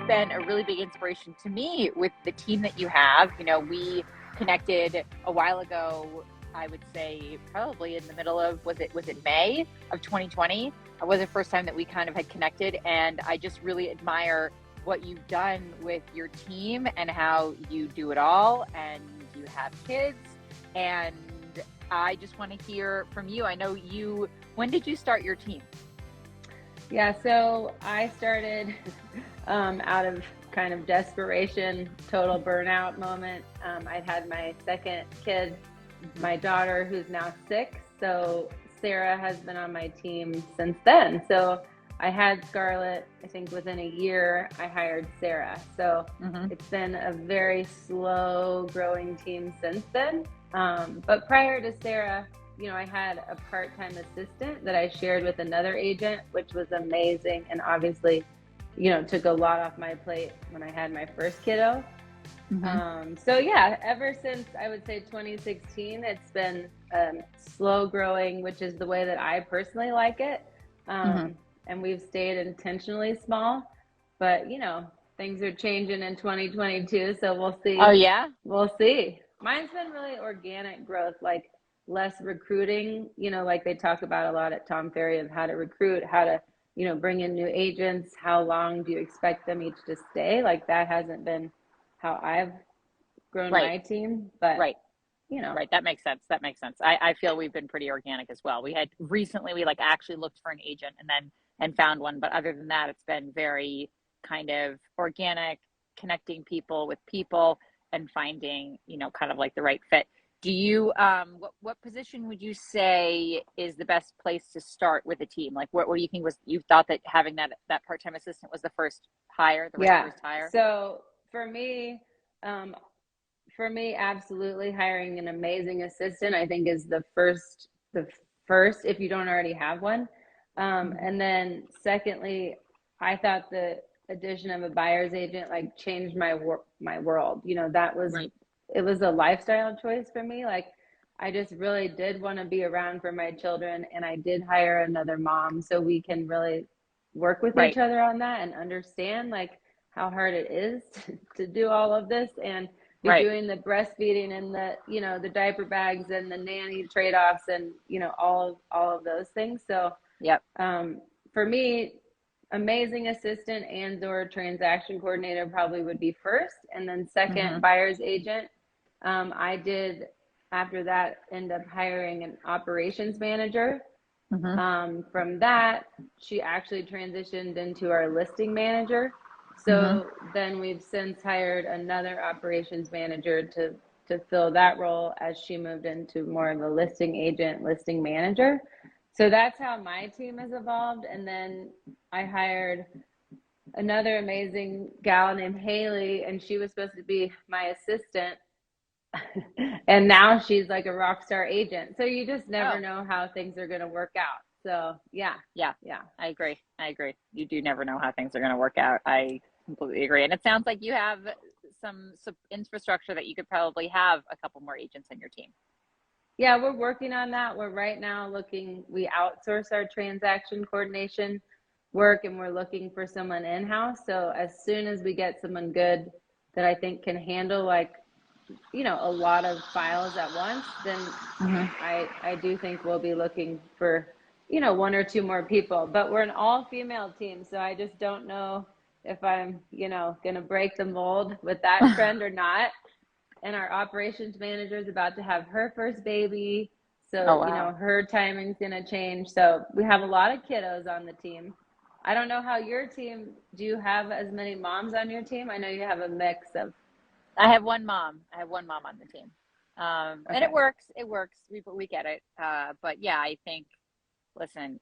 been a really big inspiration to me with the team that you have. You know, we connected a while ago, I would say probably in the middle of, was it May of 2020? It was the first time that we kind of had connected. And I just really admire what you've done with your team and how you do it all, and you have kids. And I just want to hear from you. I know when did you start your team? Yeah, so I started out of kind of desperation, total burnout moment. I'd had my second kid, my daughter, who's now 6. So Sarah has been on my team since then. So I had Scarlett, I think within a year, I hired Sarah. So it's been a very slow growing team since then. But prior to Sarah, you know, I had a part-time assistant that I shared with another agent, which was amazing. And obviously, you know, took a lot off my plate when I had my first kiddo. So yeah, ever since I would say 2016, it's been slow growing, which is the way that I personally like it. And we've stayed intentionally small, but you know, things are changing in 2022. So we'll see. Oh yeah? We'll see. Mine's been really organic growth, like less recruiting, you know, like they talk about a lot at Tom Ferry of how to recruit, how to, you know, bring in new agents, how long do you expect them each to stay? Like that hasn't been how I've grown my team, but you know. Right. That makes sense. I feel we've been pretty organic as well. We had recently, we like actually looked for an agent and found one. But other than that, it's been very kind of organic, connecting people with people and finding, you know, kind of like the right fit. Do you, what position would you say is the best place to start with a team? Like what do you think you thought that having that part-time assistant was the first hire, first hire? So for me, absolutely hiring an amazing assistant, I think is the first, if you don't already have one. And then secondly, I thought the addition of a buyer's agent like changed my world. You know, that was, it was a lifestyle choice for me. Like I just really did want to be around for my children, and I did hire another mom so we can really work with each other on that and understand like how hard it is to do all of this and be doing the breastfeeding and the, you know, the diaper bags and the nanny trade-offs and, you know, all of those things. So for me, amazing assistant and/or transaction coordinator probably would be first, and then second, buyer's agent. I did after that end up hiring an operations manager. From that, she actually transitioned into our listing manager. So then we've since hired another operations manager to fill that role as she moved into more of a listing agent, listing manager. So that's how my team has evolved. And then I hired another amazing gal named Haley, and she was supposed to be my assistant. And now she's like a rock star agent. So you just never know how things are going to work out. So yeah. I agree. You do never know how things are going to work out. I completely agree. And it sounds like you have some infrastructure that you could probably have a couple more agents in your team. Yeah, we're working on that. We're right now we outsource our transaction coordination work, and we're looking for someone in-house. So as soon as we get someone good that I think can handle like, you know, a lot of files at once, then I do think we'll be looking for, you know, 1 or 2 more people. But we're an all-female team, so I just don't know if I'm, you know, going to break the mold with that trend or not. And our operations manager is about to have her first baby. So, you know, her timing's going to change. So we have a lot of kiddos on the team. I don't know how your team, do you have as many moms on your team? I know you have a mix of. I have one mom on the team. And it works. We get it. But yeah, I think, listen,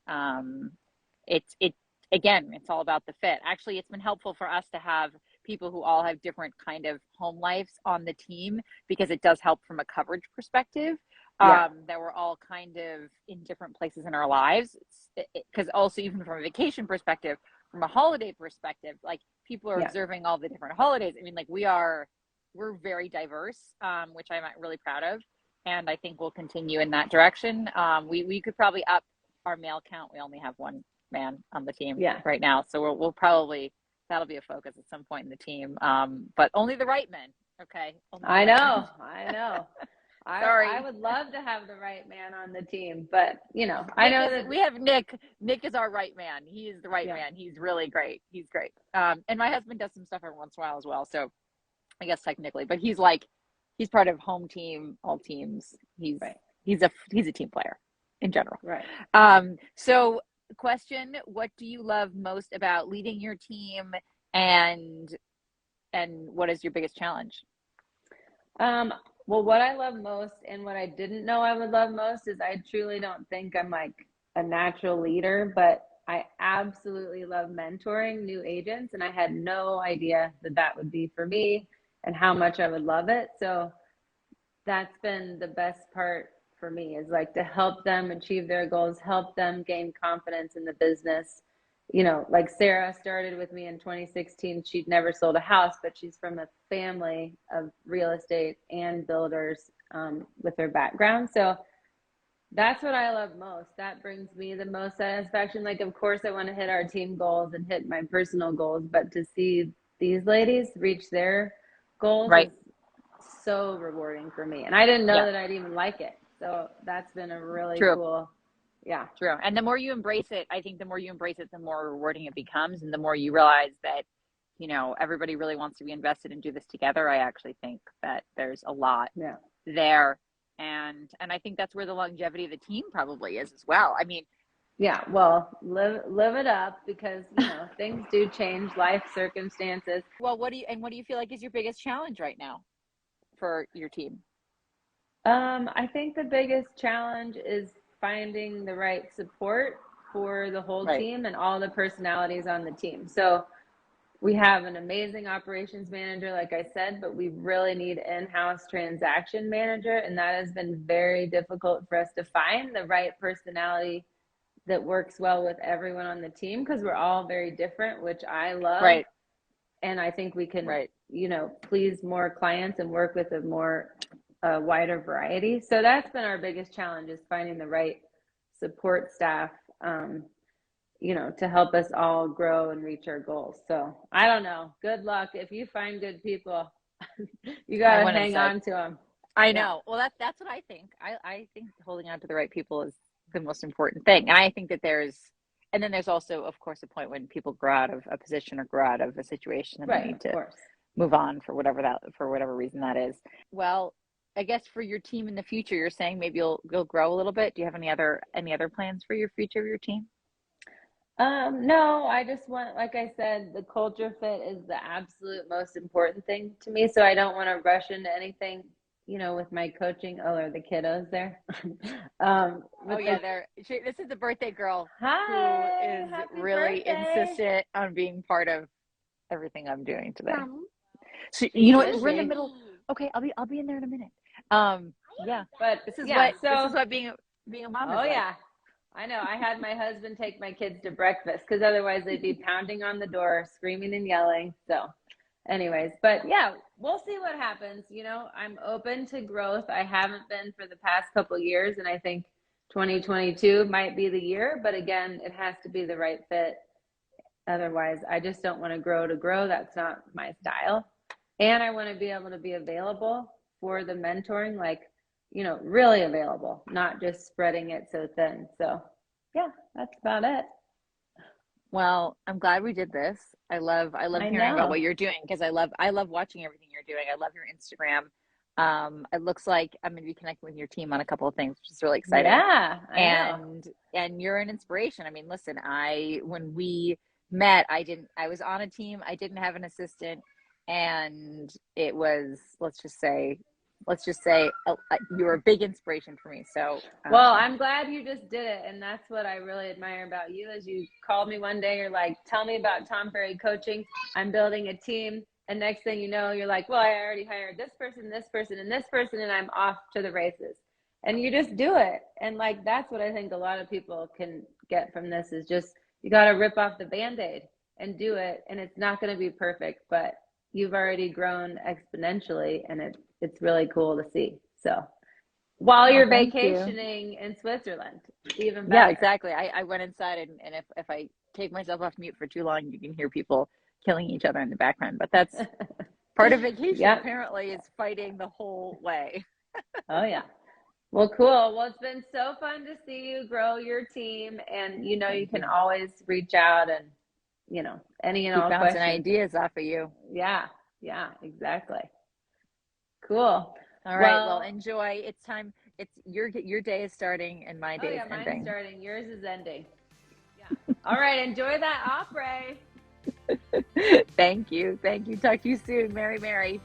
it's all about the fit. Actually, it's been helpful for us to have people who all have different kind of home lives on the team, because it does help from a coverage perspective. That we're all kind of in different places in our lives. Because also, even from a vacation perspective, from a holiday perspective, like people are observing all the different holidays. I mean, like we're very diverse, which I'm really proud of. And I think we'll continue in that direction. We could probably up our male count. We only have one man on the team right now. So we'll probably that'll be a focus at some point in the team. But only the right men. Okay. Only the I right know. men. I know. Sorry. I would love to have the right man on the team, but I Nick know is, that we have Nick. Nick is our right man. He is the right yeah. man. He's really great. He's great. And my husband does some stuff every once in a while as well. So I guess technically, but he's part of home team, all teams. Right. He's a team player in general. Right. So question, what do you love most about leading your team, and what is your biggest challenge? Well, what I love most and what I didn't know I would love most is I truly don't think I'm like a natural leader, but I absolutely love mentoring new agents, and I had no idea that would be for me and how much I would love it. So that's been the best part for me, is like to help them achieve their goals, help them gain confidence in the business. Like Sarah started with me in 2016. She'd never sold a house, but she's from a family of real estate and builders with her background. So that's what I love most. That brings me the most satisfaction. Like, of course, I want to hit our team goals and hit my personal goals, but to see these ladies reach their goals Right. is so rewarding for me. And I didn't know that I'd even like it. So that's been a really cool. Yeah. True. And the more you embrace it, I think the more you embrace it, the more rewarding it becomes. And the more you realize that, everybody really wants to be invested and do this together. I actually think that there's a lot there. And I think that's where the longevity of the team probably is as well. I mean, yeah, well, live it up, because, things do change, life circumstances. Well, what do you feel like is your biggest challenge right now for your team? I think the biggest challenge is finding the right support for the whole team and all the personalities on the team. So we have an amazing operations manager, like I said, but we really need in-house transaction manager. And that has been very difficult for us to find the right personality that works well with everyone on the team, because we're all very different, which I love. Right. And I think we can, please more clients and work with a wider variety. So that's been our biggest challenge, is finding the right support staff, to help us all grow and reach our goals. So I don't know. Good luck. If you find good people, you got to hang on to them. I know. Well, that's what I think. I think holding on to the right people is the most important thing. And I think that there's also, of course, a point when people grow out of a position or grow out of a situation and they need to move on for whatever reason that is. Well, I guess for your team in the future, you're saying maybe you'll grow a little bit. Do you have any other plans for your future of your team? No, I just want, like I said, the culture fit is the absolute most important thing to me. So I don't want to rush into anything, with my coaching. Oh, are the kiddos there? This is the birthday girl. Hi, who is really insistent on being part of everything I'm doing today. So we're in the middle. Okay, I'll be in there in a minute. But this is what being a mom is like. Yeah. I know. I had my husband take my kids to breakfast, because otherwise they'd be pounding on the door, screaming and yelling. So anyways, but we'll see what happens. I'm open to growth. I haven't been for the past couple of years, and I think 2022 might be the year, but again, it has to be the right fit. Otherwise, I just don't want to grow. That's not my style. And I want to be able to be available for the mentoring, really available, not just spreading it so thin. So that's about it. Well, I'm glad we did this. I love hearing about what you're doing, because I love watching everything you're doing. I love your Instagram. It looks like I'm going to be connecting with your team on a couple of things, which is really exciting. Yeah, and you're an inspiration. I mean, listen, when we met, I was on a team. I didn't have an assistant, and it was, let's just say you were a big inspiration for me. So, well, I'm glad you just did it. And that's what I really admire about you, is you called me one day, you're like, tell me about Tom Ferry coaching. I'm building a team. And next thing you know, you're like, well, I already hired this person, and this person, and I'm off to the races. And you just do it. And that's what I think a lot of people can get from this, is just, you got to rip off the Band-Aid and do it. And it's not going to be perfect, but you've already grown exponentially, and it's really cool to see. So while you're vacationing in Switzerland, even better. Yeah, exactly. I went inside, and if I take myself off mute for too long, you can hear people killing each other in the background. But that's part of vacation, Yep. apparently, is fighting the whole way. Oh, yeah. Well, cool. Well, it's been so fun to see you grow your team. And, you know, you can always reach out and, you know, any and Keep all bouncing questions. ideas off of you. Yeah. Yeah, exactly. Cool. All right. Well, enjoy. It's time. It's your day is starting and my day is ending. Mine's starting. Yours is ending. Yeah. All right. Enjoy that opera. Thank you. Talk to you soon. Mary.